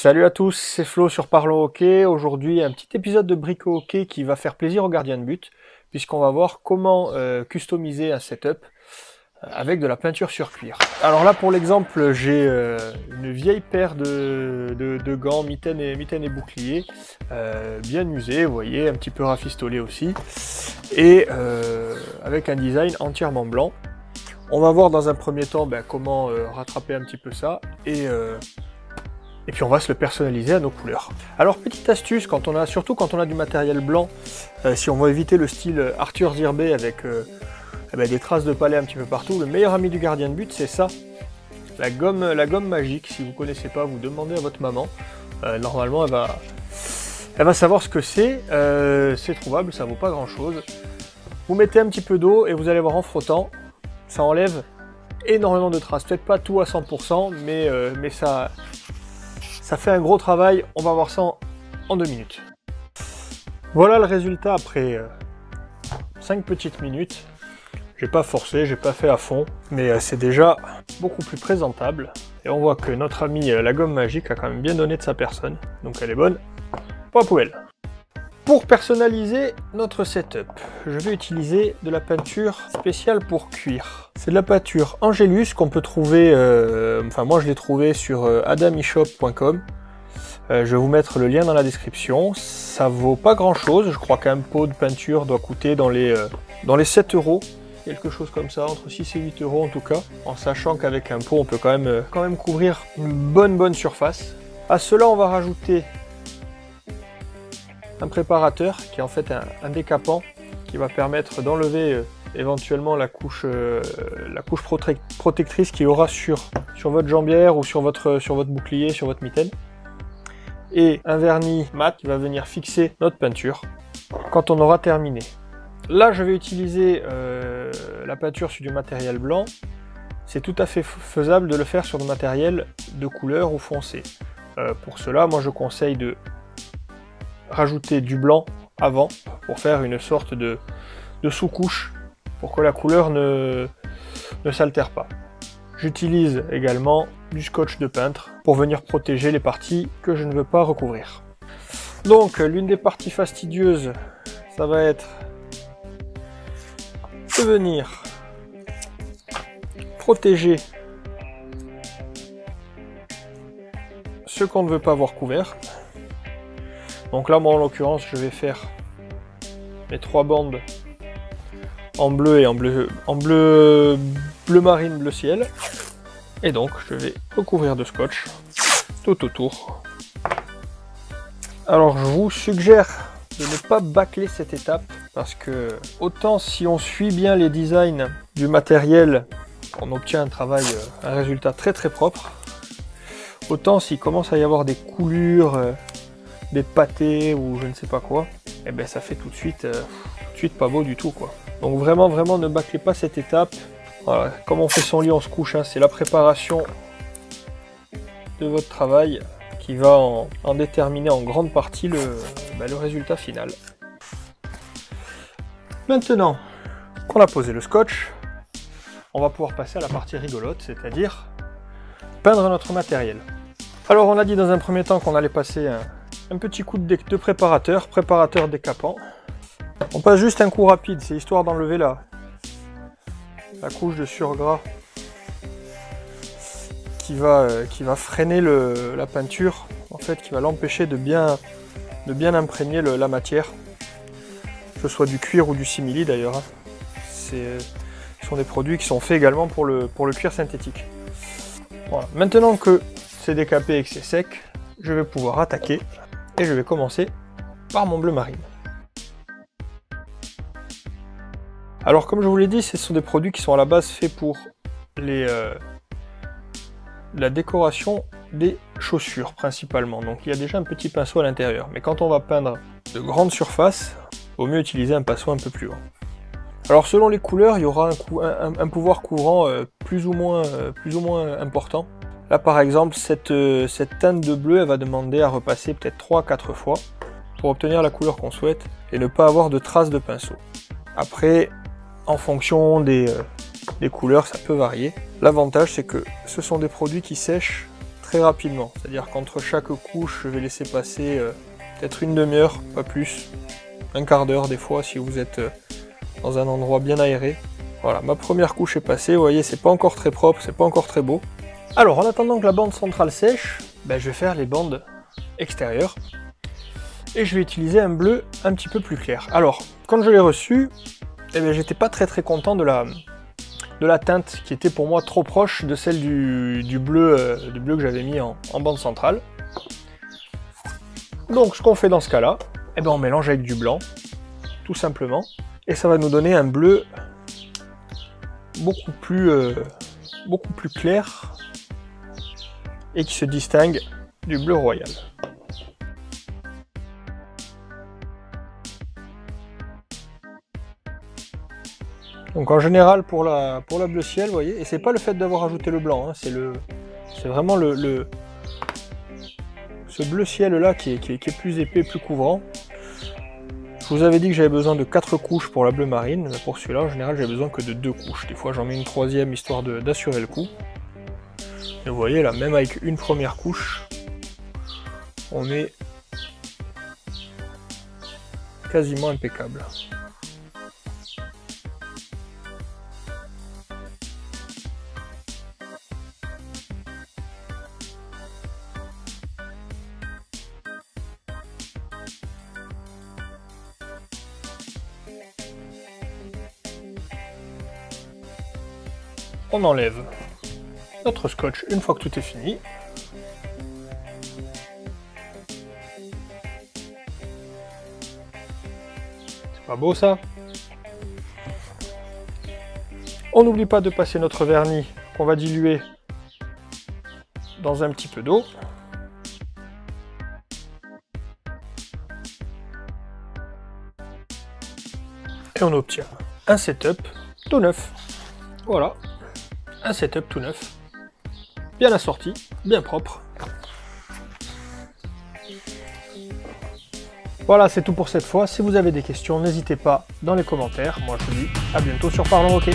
Salut à tous, c'est Flo sur Parlons Hockey. Aujourd'hui, un petit épisode de Brico Hockey qui va faire plaisir aux gardiens de but, puisqu'on va voir comment customiser un setup avec de la peinture sur cuir. Alors là, pour l'exemple, j'ai une vieille paire de gants, mitaines et boucliers, bien usés, vous voyez, un petit peu rafistolés aussi, et avec un design entièrement blanc. On va voir dans un premier temps comment rattraper un petit peu ça, et puis on va se le personnaliser à nos couleurs. Alors petite astuce, surtout quand on a du matériel blanc, si on veut éviter le style Arthur Zirbé avec des traces de palais un petit peu partout, le meilleur ami du gardien de but c'est ça, la gomme magique. Si vous ne connaissez pas, vous demandez à votre maman, normalement elle va savoir ce que c'est trouvable, ça vaut pas grand chose. Vous mettez un petit peu d'eau et vous allez voir en frottant, ça enlève énormément de traces, peut-être pas tout à 100%, mais ça fait un gros travail. On va voir ça en 2 minutes. Voilà le résultat après 5 petites minutes. J'ai pas forcé, j'ai pas fait à fond, mais c'est déjà beaucoup plus présentable. Et on voit que notre ami la gomme magique a quand même bien donné de sa personne, donc elle est bonne pour la poubelle. Pour personnaliser notre setup, je vais utiliser de la peinture spéciale pour cuir. C'est de la peinture Angelus qu'on peut trouver, moi je l'ai trouvé sur adamishop.com. Je vais vous mettre le lien dans la description. Ça vaut pas grand chose, je crois qu'un pot de peinture doit coûter dans les 7 euros, quelque chose comme ça, entre 6 et 8 euros en tout cas, en sachant qu'avec un pot on peut quand même couvrir une bonne surface. À cela on va rajouter un préparateur qui est en fait un décapant qui va permettre d'enlever éventuellement la couche protectrice qu'il y aura sur votre jambière ou sur votre bouclier, sur votre mitaine. Et un vernis mat qui va venir fixer notre peinture quand on aura terminé. Là je vais utiliser la peinture sur du matériel blanc. C'est tout à fait faisable de le faire sur du matériel de couleur ou foncé. Pour cela, moi je conseille de rajouter du blanc avant pour faire une sorte de sous-couche pour que la couleur ne s'altère pas. J'utilise également du scotch de peintre pour venir protéger les parties que je ne veux pas recouvrir. Donc l'une des parties fastidieuses, ça va être de venir protéger ce qu'on ne veut pas voir couvert. Donc là, moi en l'occurrence, je vais faire mes 3 bandes en bleu et en bleu marine, bleu ciel. Et donc, je vais recouvrir de scotch tout autour. Alors, je vous suggère de ne pas bâcler cette étape parce que autant si on suit bien les designs du matériel, on obtient un résultat très propre. Autant s'il commence à y avoir des coulures, des pâtés ou je ne sais pas quoi, et ben ça fait tout de suite pas beau du tout quoi. Donc vraiment ne bâclez pas cette étape. Voilà, comme on fait son lit on se couche, hein, c'est la préparation de votre travail qui va en déterminer en grande partie le résultat final. Maintenant qu'on a posé le scotch, on va pouvoir passer à la partie rigolote, c'est-à-dire peindre notre matériel. Alors on a dit dans un premier temps qu'on allait passer un petit coup de préparateur décapant. On passe juste un coup rapide, c'est histoire d'enlever la couche de surgras qui va freiner la peinture, en fait, qui va l'empêcher de bien imprégner la matière, que ce soit du cuir ou du simili d'ailleurs. Hein. Ce sont des produits qui sont faits également pour le cuir synthétique. Voilà. Maintenant que c'est décapé et que c'est sec, je vais pouvoir attaquer. Et je vais commencer par mon bleu marine. Alors comme je vous l'ai dit, ce sont des produits qui sont à la base faits pour la décoration des chaussures principalement. Donc il y a déjà un petit pinceau à l'intérieur. Mais quand on va peindre de grandes surfaces, il vaut mieux utiliser un pinceau un peu plus grand. Alors selon les couleurs, il y aura un pouvoir couvrant plus ou moins important. Là par exemple, cette teinte de bleu, elle va demander à repasser peut-être 3-4 fois pour obtenir la couleur qu'on souhaite et ne pas avoir de traces de pinceau. Après, en fonction des couleurs, ça peut varier. L'avantage c'est que ce sont des produits qui sèchent très rapidement. C'est-à-dire qu'entre chaque couche, je vais laisser passer peut-être une demi-heure, pas plus, un quart d'heure des fois si vous êtes dans un endroit bien aéré. Voilà, ma première couche est passée, vous voyez, c'est pas encore très propre, c'est pas encore très beau. Alors, en attendant que la bande centrale sèche, ben, je vais faire les bandes extérieures. Et je vais utiliser un bleu un petit peu plus clair. Alors, quand je l'ai reçu, eh bien, j'étais pas très content de la teinte qui était pour moi trop proche de celle du bleu que j'avais mis en bande centrale. Donc, ce qu'on fait dans ce cas-là, eh bien, on mélange avec du blanc, tout simplement. Et ça va nous donner un bleu beaucoup plus clair et qui se distingue du bleu royal. Donc en général pour la bleu ciel, vous voyez, et c'est pas le fait d'avoir ajouté le blanc, hein, c'est vraiment ce bleu ciel là qui est plus épais, plus couvrant. Je vous avais dit que j'avais besoin de 4 couches pour la bleu marine, mais pour celui-là en général j'ai besoin que de 2 couches. Des fois j'en mets une troisième histoire d'assurer le coup. Et vous voyez là, même avec une première couche, on est quasiment impeccable. On enlève notre scotch une fois que tout est fini. C'est pas beau ça? On n'oublie pas de passer notre vernis qu'on va diluer dans un petit peu d'eau. Et on obtient un setup tout neuf. Voilà, un setup tout neuf. Bien assorti, bien propre. Voilà, c'est tout pour cette fois. Si vous avez des questions, n'hésitez pas dans les commentaires. Moi, je vous dis à bientôt sur Parlons Hockey.